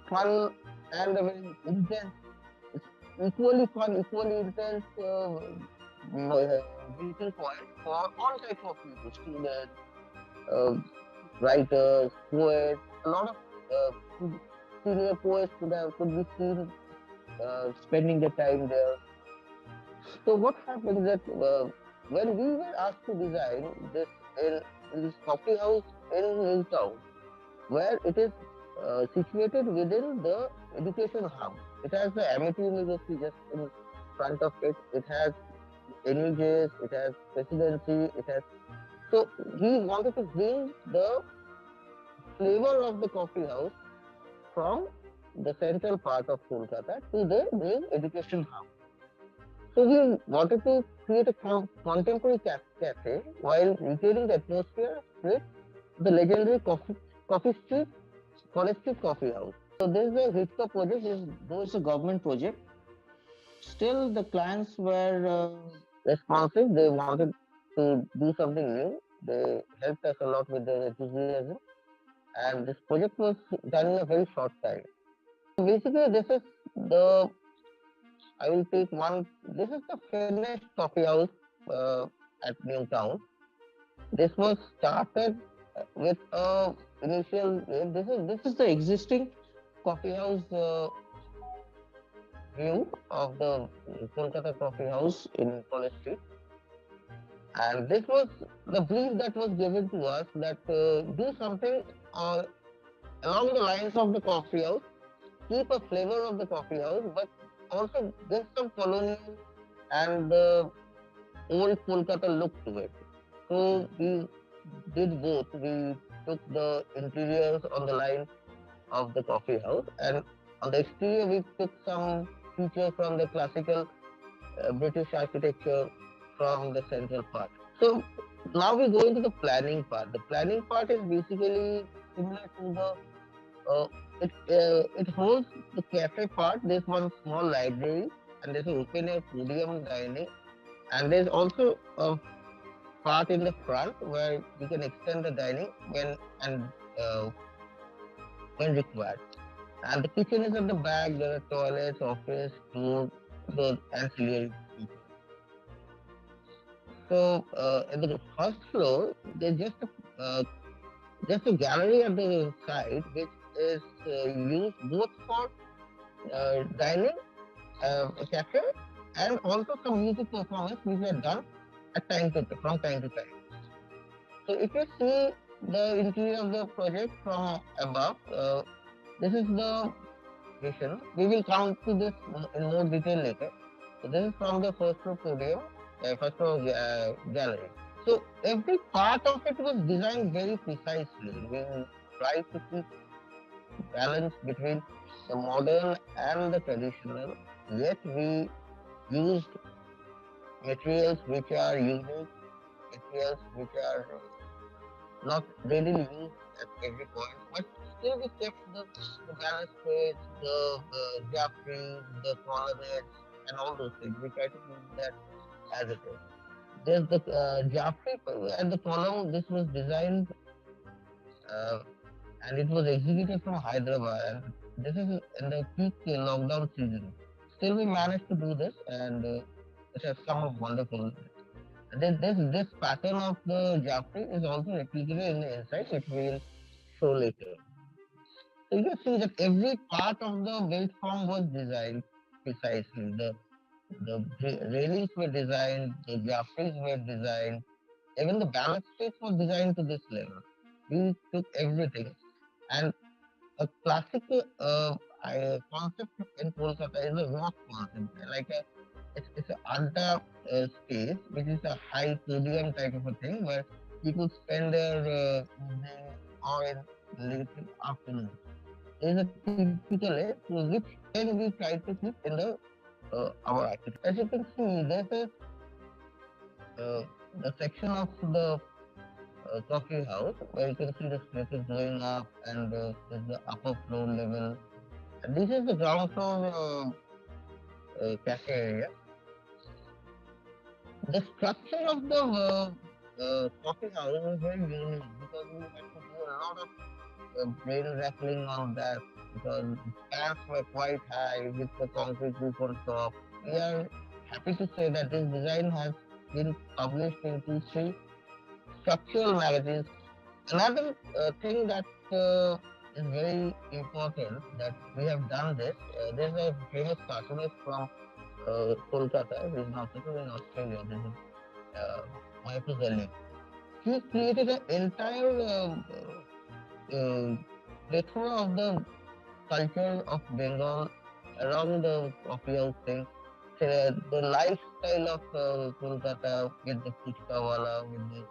fun and a very intense, it's equally fun, equally intense meeting point for all types of people, students, writers, poets. A lot of senior poets could be seen spending the time there. So what happened that when we were asked to design this in this coffee house in New Town, where it is situated within the education hub. It has the Amity University just in front of it. It has NUJs, it has Presidency, it has. So we wanted to bring the flavor of the coffee house from the central part of Kolkata to the main education hub. So we wanted to create a contemporary cafe while retaining the atmosphere with the legendary coffee street, College Street Coffee House. So this is a Vertica project, though it's a government project. Still, the clients were responsive. They wanted to do something new. They helped us a lot with their enthusiasm, and this project was done in a very short time. Basically, this is the. I will take one. This is the finished coffee house at New Town. This was started with a initial. This is the existing coffee house view of the Kolkata coffee house in College Street, and this was the brief that was given to us that do something along the lines of the coffee house, keep a flavor of the coffee house, but also give some colonial and old Kolkata look to it. So we did both. We took the interiors on the line of the coffee house, and on the exterior we took some features from the classical British architecture from the central part. So now we go into the planning part. The planning part is basically similar to the it holds the cafe part. There's one small library, and there's an open air podium dining, and there's also a part in the front where you can extend the dining uh, when required. And the kitchen is at the back. There are toilets, office, food, the ancillary features. So at the first floor, there's just a gallery at the side, which is used both for dining, a cafe, and also some music performance which are done from time to time. So if you see the interior of the project from above, this is the vision. We will come to this in more detail later. So this is from the first floor podium, first floor gallery. So every part of it was designed very precisely. We tried to keep balance between the modern and the traditional. Yet we used materials which are unique, materials which are not readily used at every point, but still we kept the balustrades, the jaffries, the colonnades, and all those things. We try to keep that as it is. There's the jaffrey and the column. This was designed uh, and it was executed from Hyderabad. And this is in the peak lockdown season. Still, we managed to do this, and it has come up wonderful. This pattern of the Jaffrey is also replicated in the inside, which we will show later. So you can see that every part of the built form was designed precisely. The railings were designed, the Jaffreys were designed, even the balustrades were designed to this level. We took everything, and a classic concept in Kolkata is a rock concept, like it's an Aadya space, which is a high podium type of a thing where people spend their evening or in late afternoon. There is a typical which then we try to keep in our architecture. As you can see, there's a section of the coffee house where you can see the stairs going up and there's the upper floor level. And this is the ground floor cafe area. The structure of the coffee house is very unique because we had to do a lot of brain rattling on that because the spans were quite high with the concrete roof on top. We are happy to say that this design has been published in 2-3 structural magazines. Another thing that is very important that we have done this. There's a famous cartoonist from Kolkata, who is now settled in Australia. This is Shalin. He created an entire plethora of the culture of Bengal around the coffee house thing. The lifestyle of Kolkata with the puchka wala, with the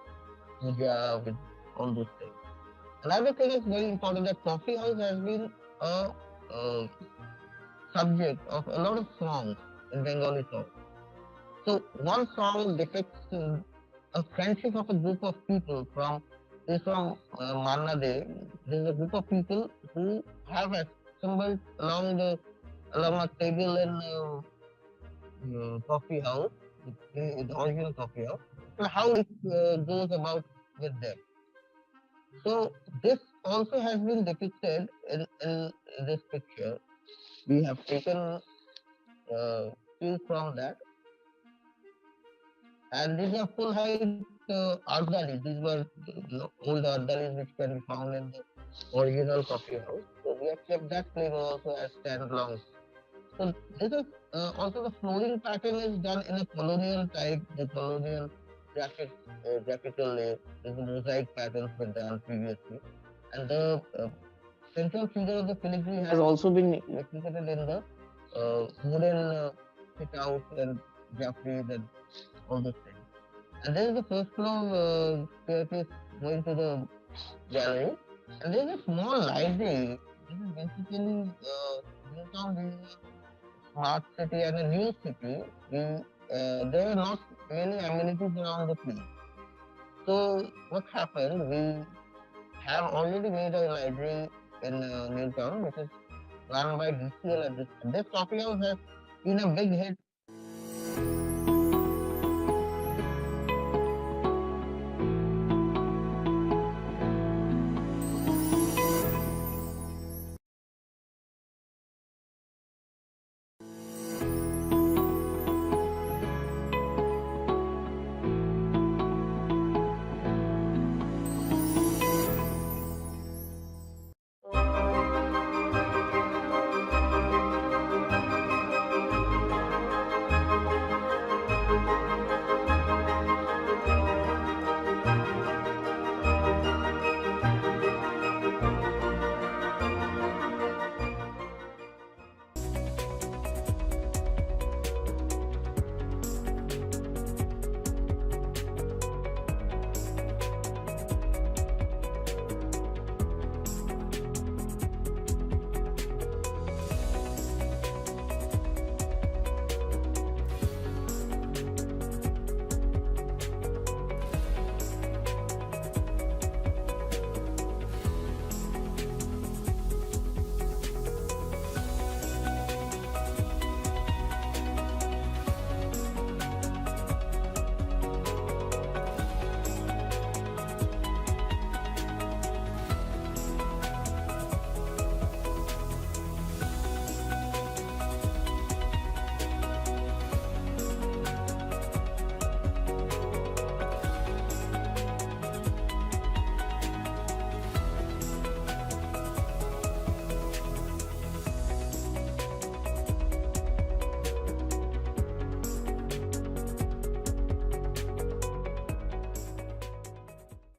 puja, with all those things. Another thing is very important that coffee house has been a subject of a lot of songs in Bengali songs. So one song depicts a friendship of a group of people from Manna Day. There's a group of people who have assembled along a table in coffee house, in the original coffee house, and how it goes about with them. So this also has been depicted in this picture. We have taken cues from that. And these are full height ardalis. These were old ardalis which can be found in the original coffee house. So we have kept that flavor also as standalone. So this is also the flooring pattern is done in a colonial type, the colonial graphical layer. There's a mosaic patterns been done previously. And the central figure of the filigree has also been replicated in the wooden fit-out and jaffries and all those things. And there is the first floor staircase going to the gallery. And there is a small library. This is basically Newtown being a smart city and a new city. There are not many amenities around the place. So what happened? We have already made a library in Newtown, which is run by DCL at this time. This coffee house has been a big hit.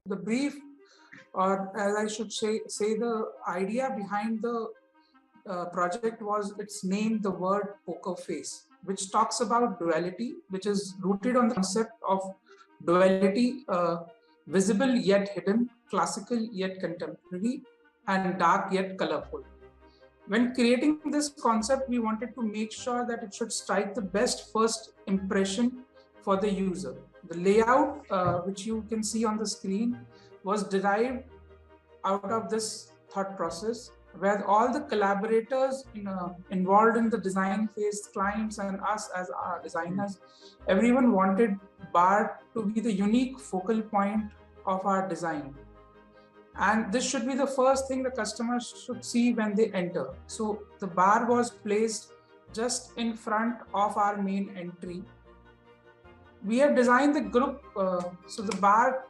The brief, or as I should say the idea behind the project was its name, the word poker face, which talks about duality, which is rooted on the concept of duality, visible yet hidden, classical yet contemporary, and dark yet colorful. When creating this concept, we wanted to make sure that it should strike the best first impression for the user. The layout, which you can see on the screen, was derived out of this thought process, where all the collaborators involved in the design phase, clients and us as our designers, everyone wanted bar to be the unique focal point of our design. And this should be the first thing the customers should see when they enter. So the bar was placed just in front of our main entry. We have designed the group, so the bar,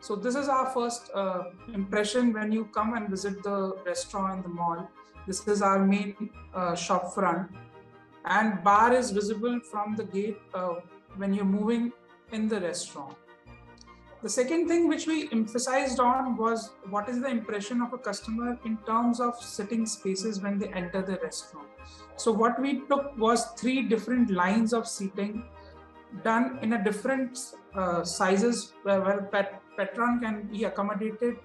so this is our first impression when you come and visit the restaurant in the mall. This is our main shop front, and bar is visible from the gate when you're moving in the restaurant. The second thing which we emphasized on was what is the impression of a customer in terms of sitting spaces when they enter the restaurant. So what we took was 3 different lines of seating done in a different sizes where patron can be accommodated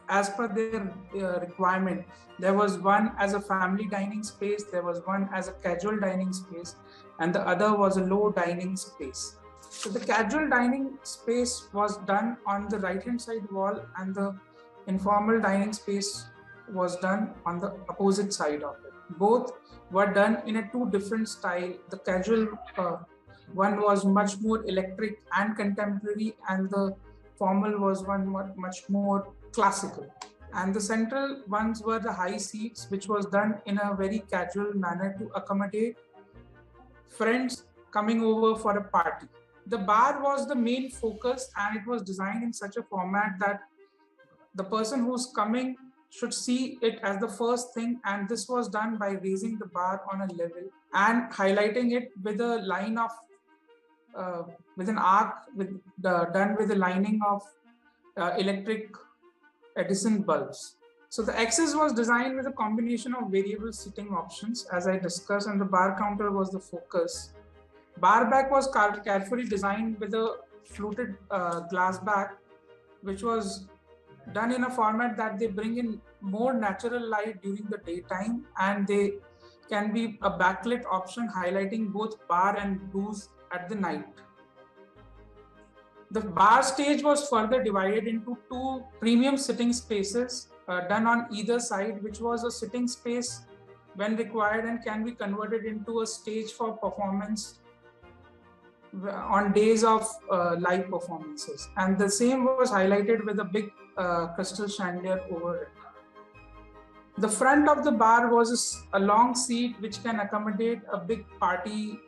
as per their requirement. There was one as a family dining space, there was one as a casual dining space, and the other was a low dining space. So the casual dining space was done on the right-hand side wall, and the informal dining space was done on the opposite side of it. Both were done in a 2 different style. The casual one was much more electric and contemporary, and the formal was one much more classical. And the central ones were the high seats, which was done in a very casual manner to accommodate friends coming over for a party. The bar was the main focus, and it was designed in such a format that the person who's coming should see it as the first thing, and this was done by raising the bar on a level and highlighting it with a line of with an arc done with a lining of electric Edison bulbs. So the axis was designed with a combination of variable seating options, as I discussed, and the bar counter was the focus. Bar back was carefully designed with a fluted glass back, which was done in a format that they bring in more natural light during the daytime, and they can be a backlit option highlighting both bar and booze at the night. The bar stage was further divided into 2 premium sitting spaces done on either side, which was a sitting space when required and can be converted into a stage for performance on days of live performances. And the same was highlighted with a big crystal chandelier over it. The front of the bar was a long seat which can accommodate a big party,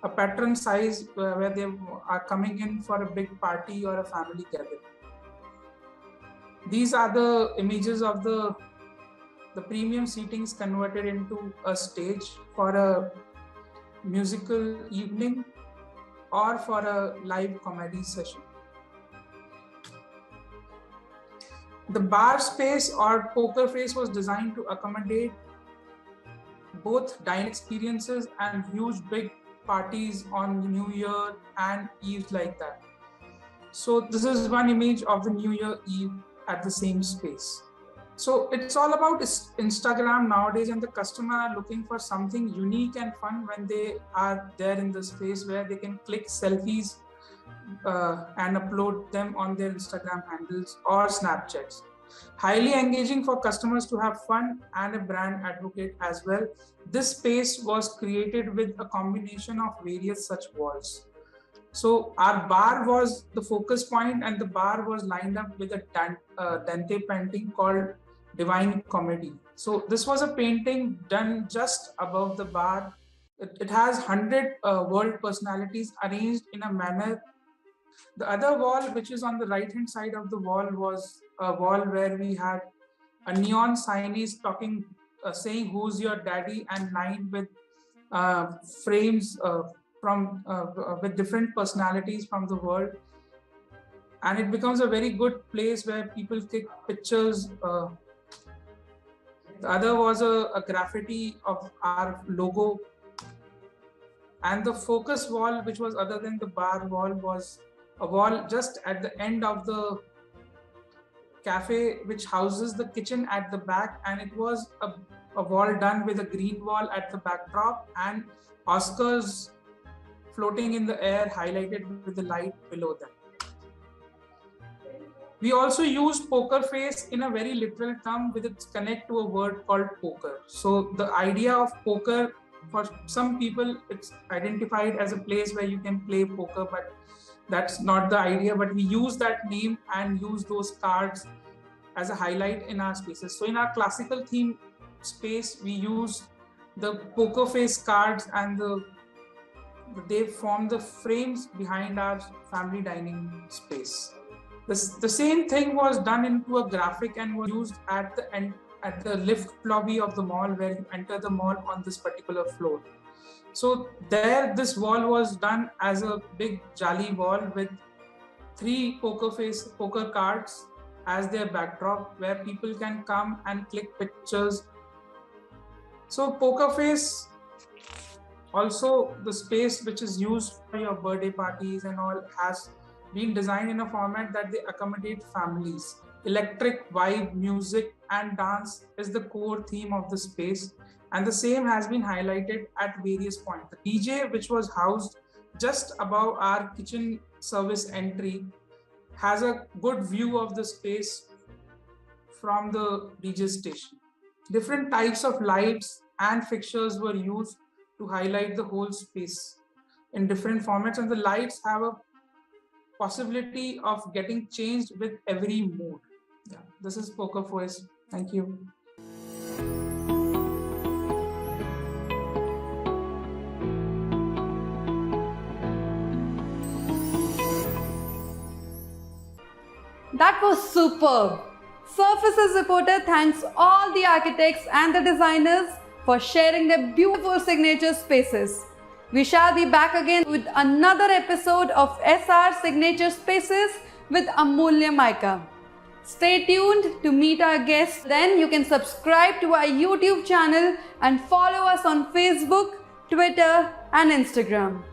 a patron size where they are coming in for a big party or a family gathering. These are the images of the premium seatings converted into a stage for a musical evening or for a live comedy session. The bar space or poker face was designed to accommodate both dining experiences and huge big parties on New Year and Eve like that. So this is one image of the New Year Eve at the same space. So it's all about Instagram nowadays, and the customer are looking for something unique and fun when they are there in the space where they can click selfies and upload them on their Instagram handles or Snapchats. Highly engaging for customers to have fun and a brand advocate as well. This space was created with a combination of various such walls. So our bar was the focus point, and the bar was lined up with a Dante painting called Divine Comedy. So this was a painting done just above the bar. It has 100 world personalities arranged in a manner. The other wall, which is on the right hand side of the wall, was a wall where we had a neon signage talking, saying who's your daddy, and lined with frames from with different personalities from the world. and it becomes a very good place where people take pictures. The other was a graffiti of our logo, and the focus wall, which was other than the bar wall, was a wall just at the end of the cafe, which houses the kitchen at the back, and it was a wall done with a green wall at the backdrop and Oscars floating in the air highlighted with the light below them. We also use poker face in a very literal term with its connect to a word called poker. So the idea of poker, for some people, it's identified as a place where you can play poker, but that's not the idea. But we use that name and use those cards as a highlight in our spaces. So in our classical theme space, we use the poker face cards, and they form the frames behind our family dining space. The same thing was done into a graphic and was used at the end, at the lift lobby of the mall, where you enter the mall on this particular floor. So there, this wall was done as a big jali wall with 3 poker cards as their backdrop, where people can come and click pictures. So poker face, also the space which is used for your birthday parties and all, has been designed in a format that they accommodate families. Electric vibe, music and dance is the core theme of the space, and the same has been highlighted at various points. The DJ, which was housed just above our kitchen service entry, has a good view of the space from the DJ station. Different types of lights and fixtures were used to highlight the whole space in different formats, and the lights have a possibility of getting changed with every mood. Yeah, this is poker face. Thank you. That was superb. Surfaces Reporter thanks all the architects and the designers for sharing their beautiful signature spaces. We shall be back again with another episode of SR Signature Spaces with Amulya Mica. Stay tuned to meet our guests. Then you can subscribe to our YouTube channel and follow us on Facebook, Twitter and Instagram.